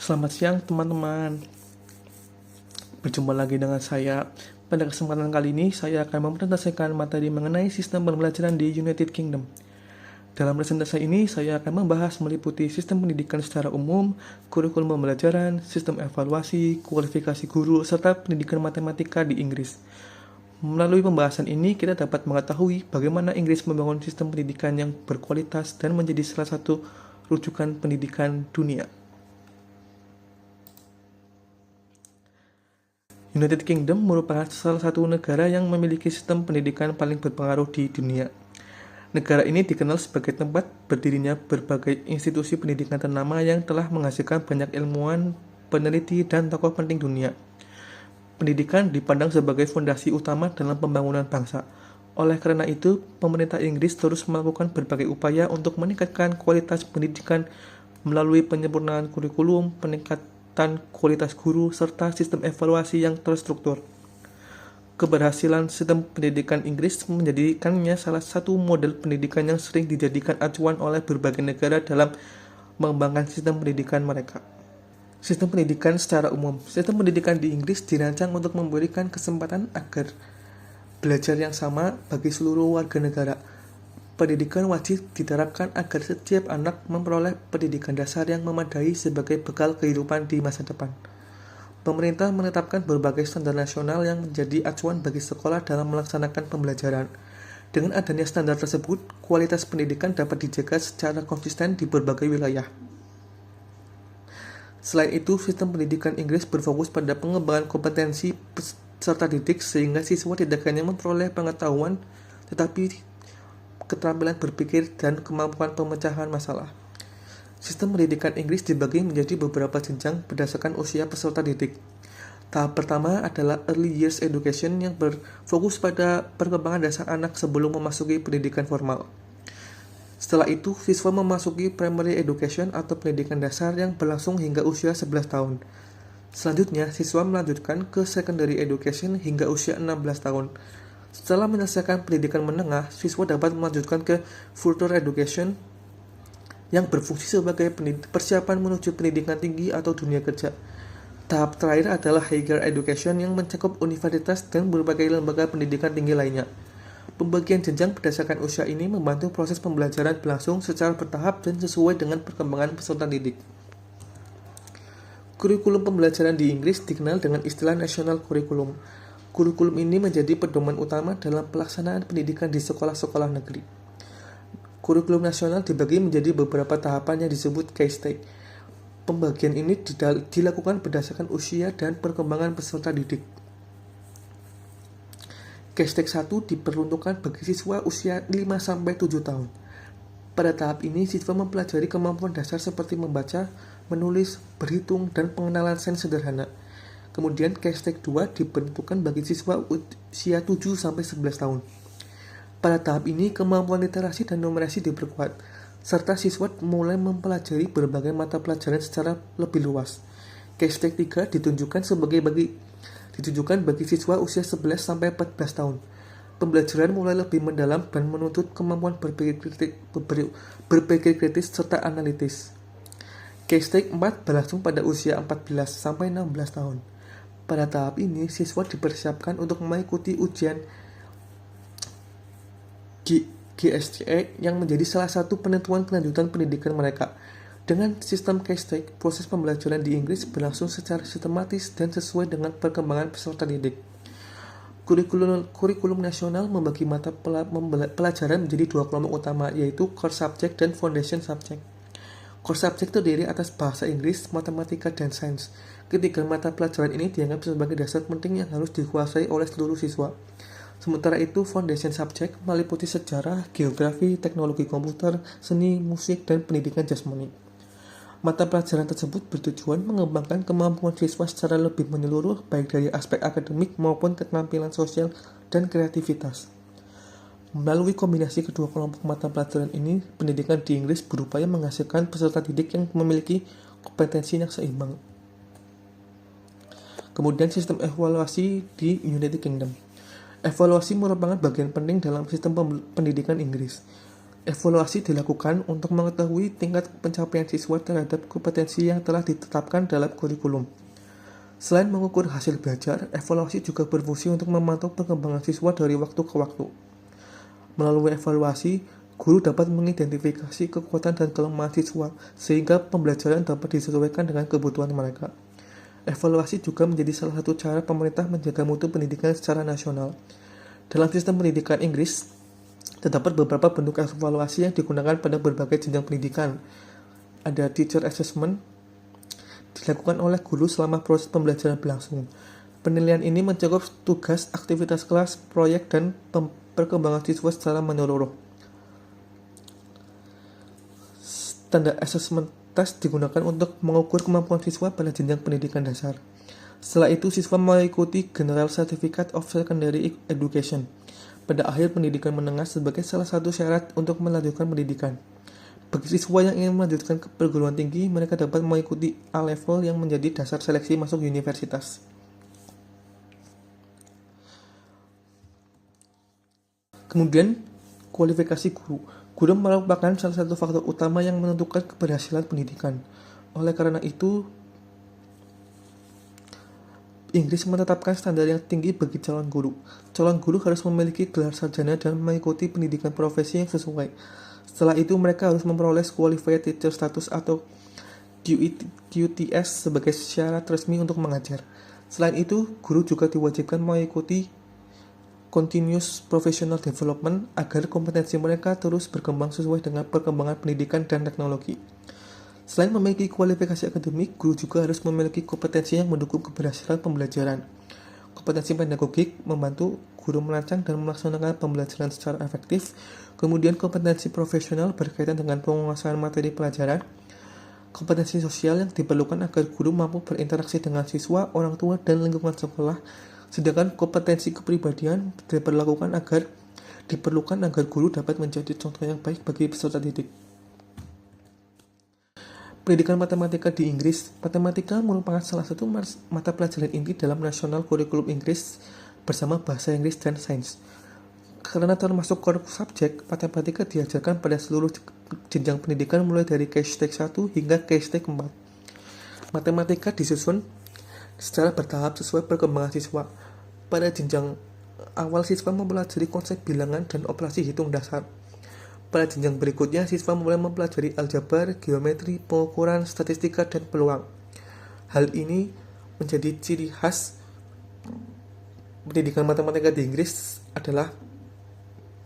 Selamat siang teman-teman. Berjumpa lagi dengan saya. Pada kesempatan kali ini saya akan mempresentasikan materi mengenai sistem pembelajaran di United Kingdom. Dalam presentasi ini saya akan membahas meliputi sistem pendidikan secara umum, kurikulum pembelajaran, sistem evaluasi, kualifikasi guru, serta pendidikan matematika di Inggris. Melalui pembahasan ini kita dapat mengetahui bagaimana Inggris membangun sistem pendidikan yang berkualitas dan menjadi salah satu rujukan pendidikan dunia. United Kingdom merupakan salah satu negara yang memiliki sistem pendidikan paling berpengaruh di dunia. Negara ini dikenal sebagai tempat berdirinya berbagai institusi pendidikan ternama yang telah menghasilkan banyak ilmuwan, peneliti, dan tokoh penting dunia. Pendidikan dipandang sebagai fondasi utama dalam pembangunan bangsa. Oleh karena itu, pemerintah Inggris terus melakukan berbagai upaya untuk meningkatkan kualitas pendidikan melalui penyempurnaan kurikulum, peningkatan kualitas guru, serta sistem evaluasi yang terstruktur. Keberhasilan sistem pendidikan Inggris menjadikannya salah satu model pendidikan yang sering dijadikan acuan oleh berbagai negara dalam mengembangkan sistem pendidikan mereka. Sistem pendidikan secara umum. Sistem pendidikan di Inggris dirancang untuk memberikan kesempatan agar belajar yang sama bagi seluruh warga negara. Pendidikan wajib diterapkan agar setiap anak memperoleh pendidikan dasar yang memadai sebagai bekal kehidupan di masa depan. Pemerintah menetapkan berbagai standar nasional yang menjadi acuan bagi sekolah dalam melaksanakan pembelajaran. Dengan adanya standar tersebut, kualitas pendidikan dapat dijaga secara konsisten di berbagai wilayah. Selain itu, sistem pendidikan Inggris berfokus pada pengembangan kompetensi peserta didik sehingga siswa tidak hanya memperoleh pengetahuan, tetapi keterampilan berpikir, dan kemampuan pemecahan masalah. Sistem pendidikan Inggris dibagi menjadi beberapa jenjang berdasarkan usia peserta didik. Tahap pertama adalah Early Years Education yang berfokus pada perkembangan dasar anak sebelum memasuki pendidikan formal. Setelah itu, siswa memasuki Primary Education atau pendidikan dasar yang berlangsung hingga usia 11 tahun. Selanjutnya, siswa melanjutkan ke Secondary Education hingga usia 16 tahun. Setelah menyelesaikan pendidikan menengah, siswa dapat melanjutkan ke Further Education yang berfungsi sebagai persiapan menuju pendidikan tinggi atau dunia kerja. Tahap terakhir adalah Higher Education yang mencakup universitas dan berbagai lembaga pendidikan tinggi lainnya. Pembagian jenjang berdasarkan usia ini membantu proses pembelajaran berlangsung secara bertahap dan sesuai dengan perkembangan peserta didik. Kurikulum pembelajaran di Inggris dikenal dengan istilah National Curriculum. Kurikulum ini menjadi pedoman utama dalam pelaksanaan pendidikan di sekolah-sekolah negeri. Kurikulum nasional dibagi menjadi beberapa tahapan yang disebut case stage. Pembagian ini dilakukan berdasarkan usia dan perkembangan peserta didik. Case stage 1 diperuntukkan bagi siswa usia 5-7 tahun. Pada tahap ini, siswa mempelajari kemampuan dasar seperti membaca, menulis, berhitung, dan pengenalan sains sederhana. Kemudian case stage 2 diperuntukkan bagi siswa usia 7-11 tahun. Pada tahap ini, kemampuan literasi dan numerasi diperkuat, serta siswa mulai mempelajari berbagai mata pelajaran secara lebih luas. Case stage 3 ditunjukkan bagi siswa usia 11-14 tahun. Pembelajaran mulai lebih mendalam dan menuntut kemampuan berpikir kritis serta analitis. Case stage 4 berlangsung pada usia 14-16 tahun. Pada tahap ini, siswa dipersiapkan untuk mengikuti ujian GSCE yang menjadi salah satu penentuan kelanjutan pendidikan mereka. Dengan sistem case stage, proses pembelajaran di Inggris berlangsung secara sistematis dan sesuai dengan perkembangan peserta didik. Kurikulum nasional membagi mata pelajaran menjadi dua kelompok utama, yaitu core subject dan foundation subject. Core subject terdiri atas bahasa Inggris, matematika, dan sains. Ketiga mata pelajaran ini dianggap sebagai dasar penting yang harus dikuasai oleh seluruh siswa. Sementara itu, foundation subject meliputi sejarah, geografi, teknologi komputer, seni, musik, dan pendidikan jasmani. Mata pelajaran tersebut bertujuan mengembangkan kemampuan siswa secara lebih menyeluruh, baik dari aspek akademik maupun keterampilan sosial dan kreativitas. Melalui kombinasi kedua kelompok mata pelajaran ini, pendidikan di Inggris berupaya menghasilkan peserta didik yang memiliki kompetensi yang seimbang. Kemudian sistem evaluasi di United Kingdom. Evaluasi merupakan bagian penting dalam sistem pendidikan Inggris. Evaluasi dilakukan untuk mengetahui tingkat pencapaian siswa terhadap kompetensi yang telah ditetapkan dalam kurikulum. Selain mengukur hasil belajar, evaluasi juga berfungsi untuk memantau perkembangan siswa dari waktu ke waktu. Melalui evaluasi, guru dapat mengidentifikasi kekuatan dan kelemahan siswa sehingga pembelajaran dapat disesuaikan dengan kebutuhan mereka. Evaluasi juga menjadi salah satu cara pemerintah menjaga mutu pendidikan secara nasional. Dalam sistem pendidikan Inggris, terdapat beberapa bentuk evaluasi yang digunakan pada berbagai jenjang pendidikan. Ada teacher assessment, dilakukan oleh guru selama proses pembelajaran berlangsung. Penilaian ini mencakup tugas, aktivitas kelas, proyek, dan perkembangan siswa secara menyeluruh. Standar assessment test digunakan untuk mengukur kemampuan siswa pada jenjang pendidikan dasar. Setelah itu, siswa mengikuti General Certificate of Secondary Education pada akhir pendidikan menengah sebagai salah satu syarat untuk melanjutkan pendidikan. Bagi siswa yang ingin melanjutkan ke perguruan tinggi, mereka dapat mengikuti A-level yang menjadi dasar seleksi masuk universitas. Kemudian, kualifikasi guru. Guru merupakan salah satu faktor utama yang menentukan keberhasilan pendidikan. Oleh karena itu, Inggris menetapkan standar yang tinggi bagi calon guru. Calon guru harus memiliki gelar sarjana dan mengikuti pendidikan profesi yang sesuai. Setelah itu, mereka harus memperoleh Qualified Teacher Status atau QTS sebagai syarat resmi untuk mengajar. Selain itu, guru juga diwajibkan mengikuti Continuous Professional Development agar kompetensi mereka terus berkembang sesuai dengan perkembangan pendidikan dan teknologi. Selain memiliki kualifikasi akademik, guru juga harus memiliki kompetensi yang mendukung keberhasilan pembelajaran. Kompetensi pedagogik membantu guru merancang dan melaksanakan pembelajaran secara efektif. Kemudian kompetensi profesional berkaitan dengan penguasaan materi pelajaran. Kompetensi sosial yang diperlukan agar guru mampu berinteraksi dengan siswa, orang tua, dan lingkungan sekolah. Sedangkan kompetensi kepribadian diperlukan agar guru dapat menjadi contoh yang baik bagi peserta didik. Pendidikan matematika di Inggris. Matematika merupakan salah satu mata pelajaran inti dalam nasional kurikulum Inggris bersama bahasa Inggris dan sains. Karena termasuk core subjek, matematika diajarkan pada seluruh jenjang pendidikan mulai dari Key Stage 1 hingga Key Stage 4. Matematika disusun secara bertahap sesuai perkembangan siswa. Pada jenjang awal, siswa mempelajari konsep bilangan dan operasi hitung dasar. Pada jenjang berikutnya, siswa mulai mempelajari aljabar, geometri, pengukuran, statistika, dan peluang. Hal ini menjadi ciri khas pendidikan matematika di Inggris adalah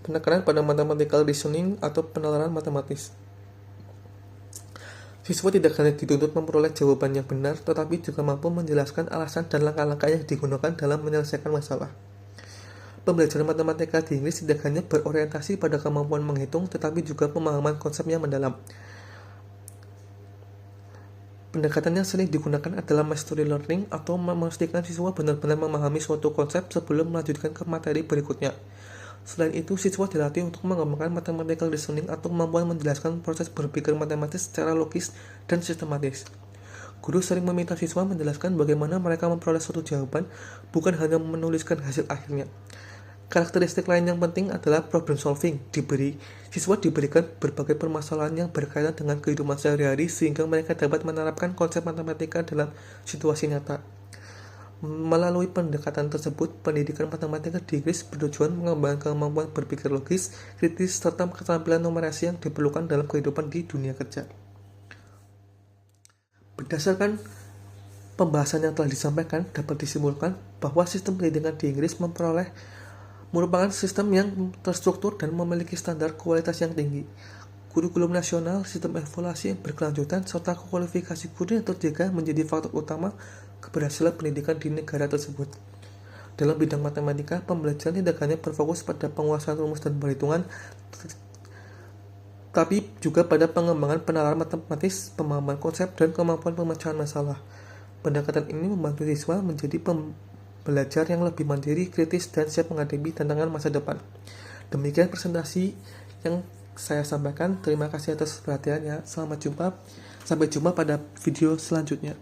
penekanan pada mathematical reasoning atau penalaran matematis. Siswa tidak hanya dituntut memperoleh jawaban yang benar, tetapi juga mampu menjelaskan alasan dan langkah-langkah yang digunakan dalam menyelesaikan masalah. Pembelajaran matematika di Inggris tidak hanya berorientasi pada kemampuan menghitung, tetapi juga pemahaman konsep yang mendalam. Pendekatan yang sering digunakan adalah mastery learning atau memastikan siswa benar-benar memahami suatu konsep sebelum melanjutkan ke materi berikutnya. Selain itu, siswa dilatih untuk mengembangkan mathematical reasoning atau kemampuan menjelaskan proses berpikir matematis secara logis dan sistematis. Guru sering meminta siswa menjelaskan bagaimana mereka memperoleh suatu jawaban, bukan hanya menuliskan hasil akhirnya. Karakteristik lain yang penting adalah problem solving. Siswa diberikan berbagai permasalahan yang berkaitan dengan kehidupan sehari-hari sehingga mereka dapat menerapkan konsep matematika dalam situasi nyata. Melalui pendekatan tersebut, pendidikan matematika di Inggris bertujuan mengembangkan kemampuan berpikir logis, kritis, serta keterampilan numerasi yang diperlukan dalam kehidupan di dunia kerja. Berdasarkan pembahasan yang telah disampaikan, dapat disimpulkan bahwa sistem pendidikan di Inggris merupakan sistem yang terstruktur dan memiliki standar kualitas yang tinggi. Kurikulum nasional, sistem evaluasi yang berkelanjutan, serta kualifikasi guru yang terjaga menjadi faktor utama keberhasilan pendidikan di negara tersebut. Dalam bidang matematika, pembelajaran tidak hanya berfokus pada penguasaan rumus dan perhitungan, tapi juga pada pengembangan penalaran matematis, pemahaman konsep, dan kemampuan pemecahan masalah. Pendekatan ini membantu siswa menjadi belajar yang lebih mandiri, kritis, dan siap menghadapi tantangan masa depan. Demikian presentasi yang saya sampaikan. Terima kasih atas perhatiannya. Sampai jumpa pada video selanjutnya.